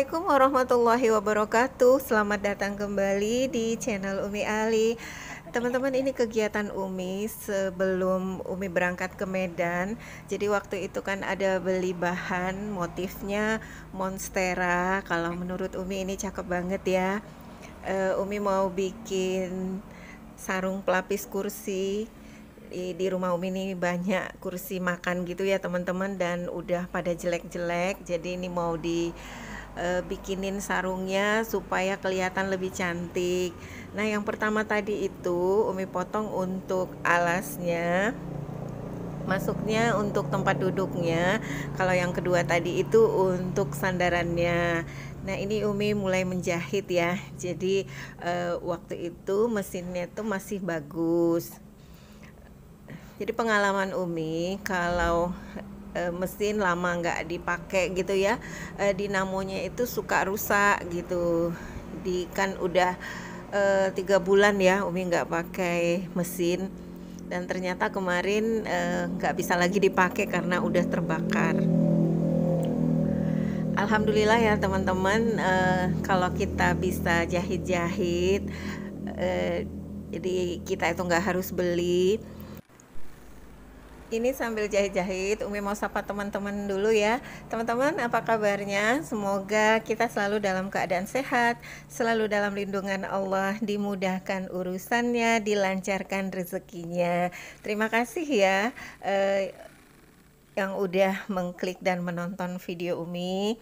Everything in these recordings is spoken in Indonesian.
Assalamualaikum warahmatullahi wabarakatuh. Selamat datang kembali di channel Umi Ali. Teman-teman, ini kegiatan Umi sebelum Umi berangkat ke Medan. Jadi waktu itu kan ada beli bahan, motifnya monstera. Kalau menurut Umi ini cakep banget ya. Umi mau bikin sarung pelapis kursi. Di rumah Umi ini banyak kursi makan gitu ya teman-teman, dan udah pada jelek-jelek, jadi ini mau bikinin sarungnya supaya kelihatan lebih cantik. Nah, yang pertama tadi itu Umi potong untuk alasnya, masuknya untuk tempat duduknya. Kalau yang kedua tadi itu untuk sandarannya. Nah, ini Umi mulai menjahit ya. Jadi waktu itu mesinnya tuh masih bagus. Jadi pengalaman Umi kalau mesin lama nggak dipakai gitu ya, dinamonya itu suka rusak gitu. Di kan udah 3 bulan ya Umi nggak pakai mesin, dan ternyata kemarin nggak bisa lagi dipakai karena udah terbakar. Alhamdulillah ya teman-teman, kalau kita bisa jahit-jahit, eh, jadi kita itu nggak harus beli. Ini sambil jahit-jahit, Umi mau sapa teman-teman dulu ya. Teman-teman, apa kabarnya? Semoga kita selalu dalam keadaan sehat, selalu dalam lindungan Allah, dimudahkan urusannya, dilancarkan rezekinya. Terima kasih ya yang udah mengklik dan menonton video Umi.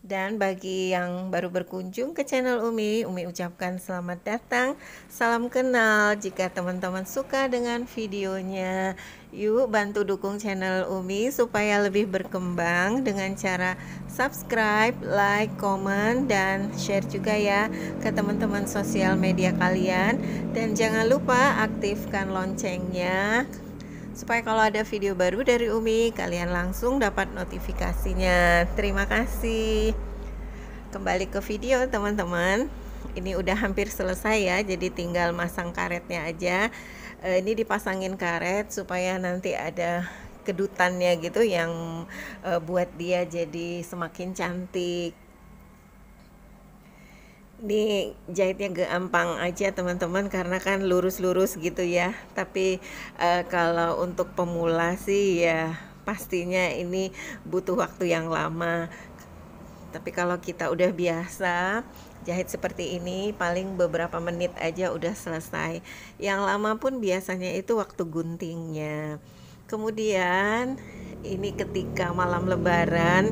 Dan bagi yang baru berkunjung ke channel Umi ucapkan selamat datang, salam kenal. Jika teman-teman suka dengan videonya, yuk bantu dukung channel Umi supaya lebih berkembang dengan cara subscribe, like, komen, dan share juga ya ke teman-teman sosial media kalian. Dan jangan lupa aktifkan loncengnya supaya kalau ada video baru dari Umi, kalian langsung dapat notifikasinya. Terima kasih. Kembali ke video teman-teman. Ini udah hampir selesai ya, jadi tinggal masang karetnya aja. Ini dipasangin karet supaya nanti ada kedutannya gitu yang buat dia jadi semakin cantik. Ini jahitnya gampang aja teman-teman, karena kan lurus-lurus gitu ya. Tapi kalau untuk pemula sih ya pastinya ini butuh waktu yang lama. Tapi kalau kita udah biasa jahit seperti ini, paling beberapa menit aja udah selesai. Yang lama pun biasanya itu waktu guntingnya. Kemudian ini ketika malam lebaran,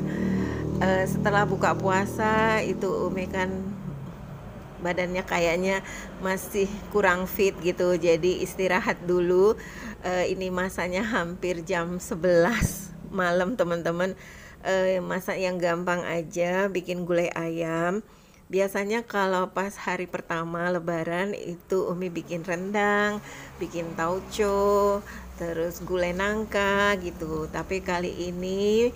setelah buka puasa itu Umi kan badannya kayaknya masih kurang fit gitu, jadi istirahat dulu. Ini masanya hampir jam 11 malam teman-teman. Masak yang gampang aja, bikin gulai ayam. Biasanya kalau pas hari pertama lebaran itu Umi bikin rendang, bikin tauco, terus gulai nangka gitu. Tapi kali ini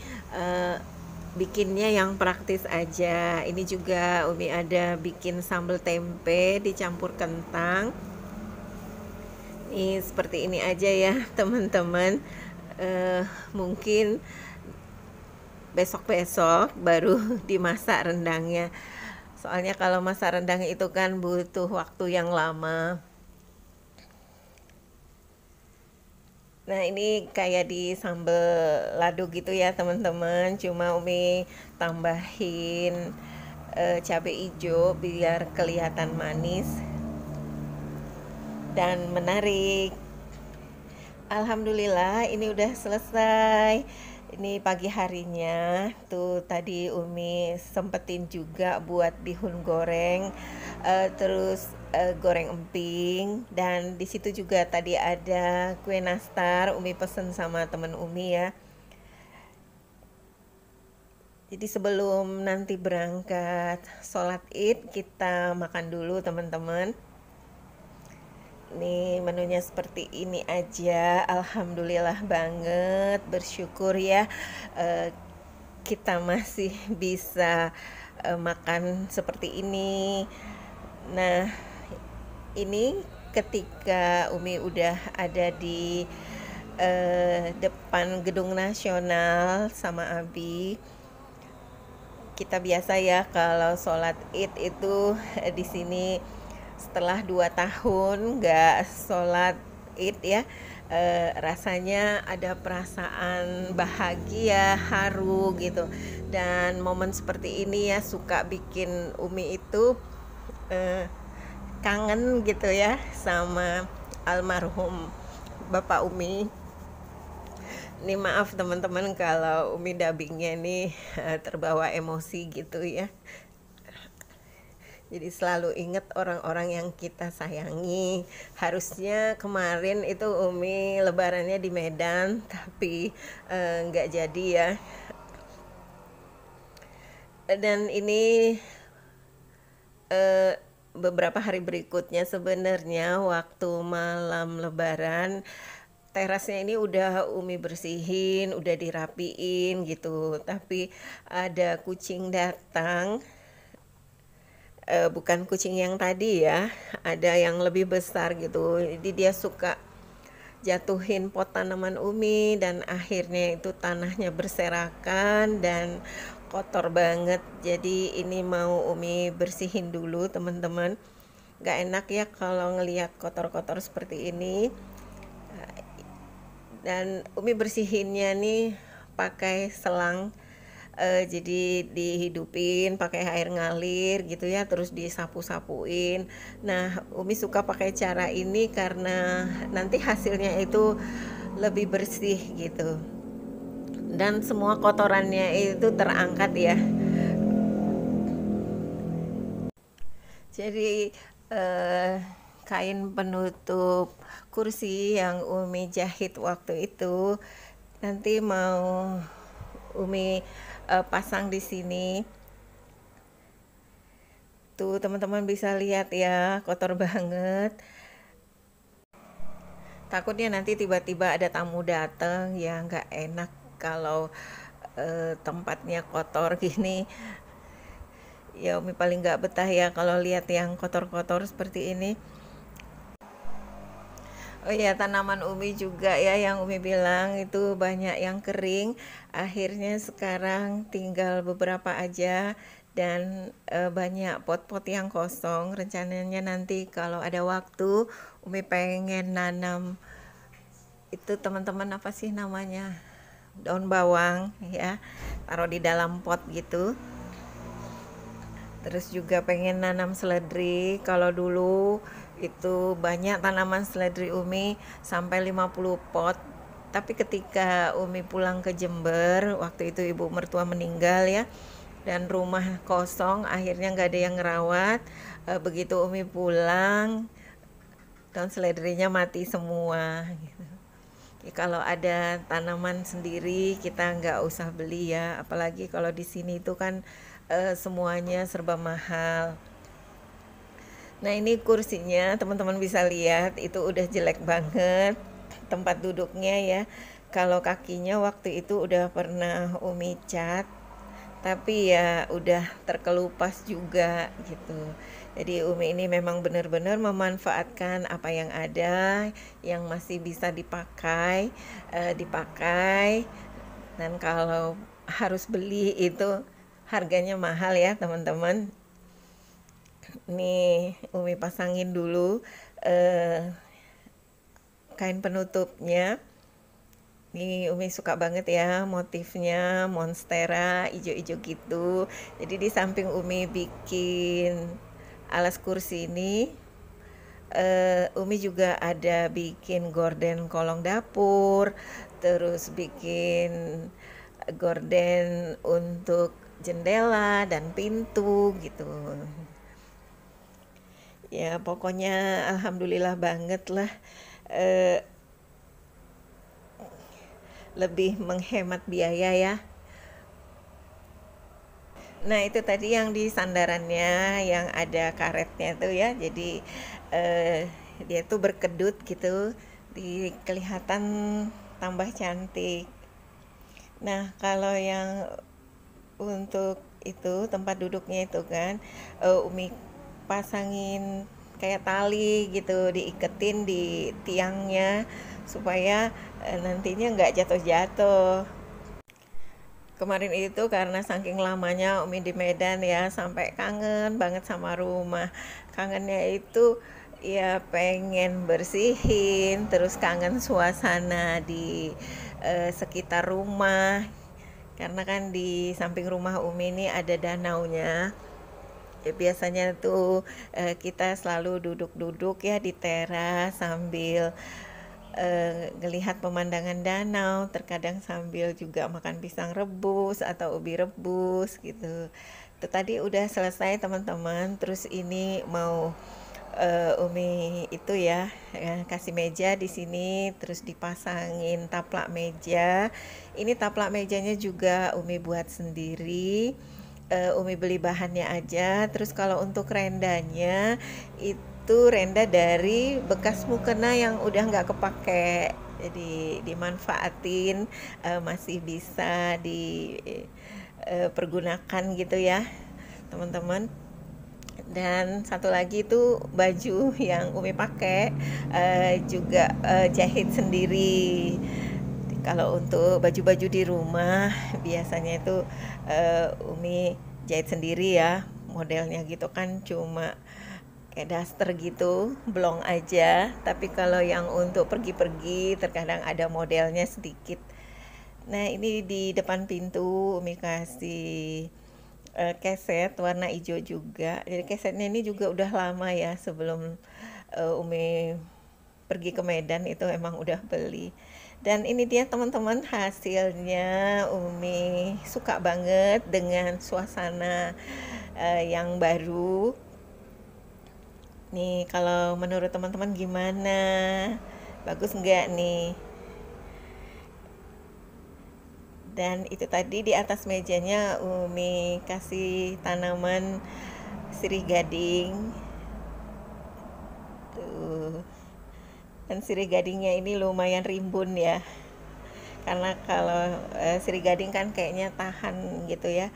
bikinnya yang praktis aja. Ini juga Umi ada bikin sambal tempe dicampur kentang. Ini seperti ini aja ya teman-teman. Mungkin besok-besok baru dimasak rendangnya. Soalnya kalau masak rendang itu kan butuh waktu yang lama. Nah, ini kayak di sambal lado gitu ya teman-teman. Cuma Umi tambahin cabai hijau biar kelihatan manis dan menarik. Alhamdulillah ini udah selesai. Ini pagi harinya tuh tadi Umi sempetin juga buat bihun goreng, terus goreng emping, dan di situ juga tadi ada kue nastar Umi pesen sama temen Umi ya. Jadi sebelum nanti berangkat sholat id kita makan dulu teman-teman. Nih menunya seperti ini aja. Alhamdulillah banget, bersyukur ya kita masih bisa makan seperti ini. Nah, ini ketika Umi udah ada di depan Gedung Nasional sama Abi, kita biasa ya kalau sholat Id itu di sini setelah 2 tahun nggak sholat Id ya, rasanya ada perasaan bahagia, haru gitu. Dan momen seperti ini ya suka bikin Umi itu eh, kangen gitu ya sama almarhum Bapak Umi. Ini maaf teman-teman kalau Umi dubbingnya nih terbawa emosi gitu ya. Jadi selalu ingat orang-orang yang kita sayangi. Harusnya kemarin itu Umi lebarannya di Medan, tapi nggak jadi ya. Dan ini beberapa hari berikutnya sebenarnya waktu malam lebaran terasnya ini udah Umi bersihin, udah dirapiin gitu. Tapi ada kucing datang, bukan kucing yang tadi ya, ada yang lebih besar gitu. Jadi dia suka jatuhin pot tanaman Umi dan akhirnya itu tanahnya berserakan dan kotor banget. Jadi ini mau Umi bersihin dulu teman-teman. Gak enak ya kalau ngelihat kotor-kotor seperti ini. Dan Umi bersihinnya nih pakai selang, jadi dihidupin pakai air ngalir gitu ya, terus disapu-sapuin. Nah Umi suka pakai cara ini karena nanti hasilnya itu lebih bersih gitu dan semua kotorannya itu terangkat ya. Jadi kain penutup kursi yang Umi jahit waktu itu nanti mau Umi pasang di sini. Tuh teman-teman bisa lihat ya, kotor banget. Takutnya nanti tiba-tiba ada tamu datang ya nggak enak kalau tempatnya kotor gini. Ya Umi paling nggak betah ya kalau lihat yang kotor-kotor seperti ini. Oh iya, tanaman Umi juga ya yang Umi bilang itu banyak yang kering. Akhirnya sekarang tinggal beberapa aja dan banyak pot-pot yang kosong. Rencananya nanti kalau ada waktu Umi pengen nanam itu teman-teman apa sih namanya? Daun bawang ya. Taruh di dalam pot gitu. Terus juga pengen nanam seledri. Kalau dulu itu banyak tanaman seledri Umi sampai 50 pot. Tapi ketika Umi pulang ke Jember, waktu itu ibu mertua meninggal ya, dan rumah kosong, akhirnya nggak ada yang ngerawat. Begitu Umi pulang, daun seledrinya mati semua. Gitu. Ya, kalau ada tanaman sendiri kita nggak usah beli ya, apalagi kalau di sini itu kan semuanya serba mahal. Nah ini kursinya teman-teman bisa lihat itu udah jelek banget tempat duduknya ya. Kalau kakinya waktu itu udah pernah Umi cat, tapi ya udah terkelupas juga gitu. Jadi Umi ini memang benar-benar memanfaatkan apa yang ada, yang masih bisa dipakai, dipakai. Dan kalau harus beli itu harganya mahal ya teman-teman. Nih Umi pasangin dulu kain penutupnya. Ini Umi suka banget ya motifnya monstera ijo-ijo gitu. Jadi di samping Umi bikin alas kursi ini, Umi juga ada bikin gorden kolong dapur, terus bikin gorden untuk jendela dan pintu gitu. Ya pokoknya alhamdulillah banget lah, eh, lebih menghemat biaya ya. Nah itu tadi yang di sandarannya yang ada karetnya tuh ya, jadi dia tuh berkedut gitu, di kelihatan tambah cantik. Nah kalau yang untuk itu tempat duduknya itu kan Umi pasangin kayak tali gitu, diiketin di tiangnya supaya nantinya nggak jatuh-jatuh. Kemarin itu karena saking lamanya Umi di Medan ya, sampai kangen banget sama rumah. Kangennya itu ya pengen bersihin, terus kangen suasana di sekitar rumah. Karena kan di samping rumah Umi ini ada danaunya. Ya, biasanya tuh kita selalu duduk-duduk ya di teras sambil ngelihat pemandangan danau, terkadang sambil juga makan pisang rebus atau ubi rebus gitu. Itu tadi udah selesai teman-teman, terus ini mau Umi itu ya, kasih meja di sini, terus dipasangin taplak meja. Ini taplak mejanya juga Umi buat sendiri. Umi beli bahannya aja. Terus kalau untuk rendanya itu renda dari bekas mukena yang udah nggak kepake, jadi dimanfaatin, masih bisa dipergunakan gitu ya teman-teman. Dan satu lagi itu baju yang Umi pakai juga jahit sendiri. Kalau untuk baju-baju di rumah biasanya itu Umi jahit sendiri ya, modelnya gitu kan cuma kayak daster gitu, blong aja. Tapi kalau yang untuk pergi-pergi terkadang ada modelnya sedikit. Nah, ini di depan pintu Umi kasih keset warna hijau juga. Jadi kesetnya ini juga udah lama ya, sebelum Umi pergi ke Medan itu emang udah beli. Dan ini dia teman-teman hasilnya. Umi suka banget dengan suasana yang baru. Nih kalau menurut teman-teman gimana? Bagus nggak nih? Dan itu tadi di atas mejanya Umi kasih tanaman sirih gading tuh. Dan sirih gadingnya ini lumayan rimbun ya, karena kalau sirih gading kan kayaknya tahan gitu ya.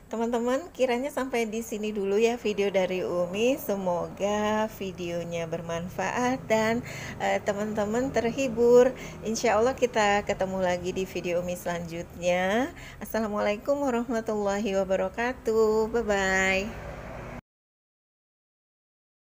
Teman-teman, kiranya sampai di sini dulu ya video dari Umi. Semoga videonya bermanfaat dan teman-teman terhibur. Insya Allah kita ketemu lagi di video Umi selanjutnya. Assalamualaikum warahmatullahi wabarakatuh. Bye bye.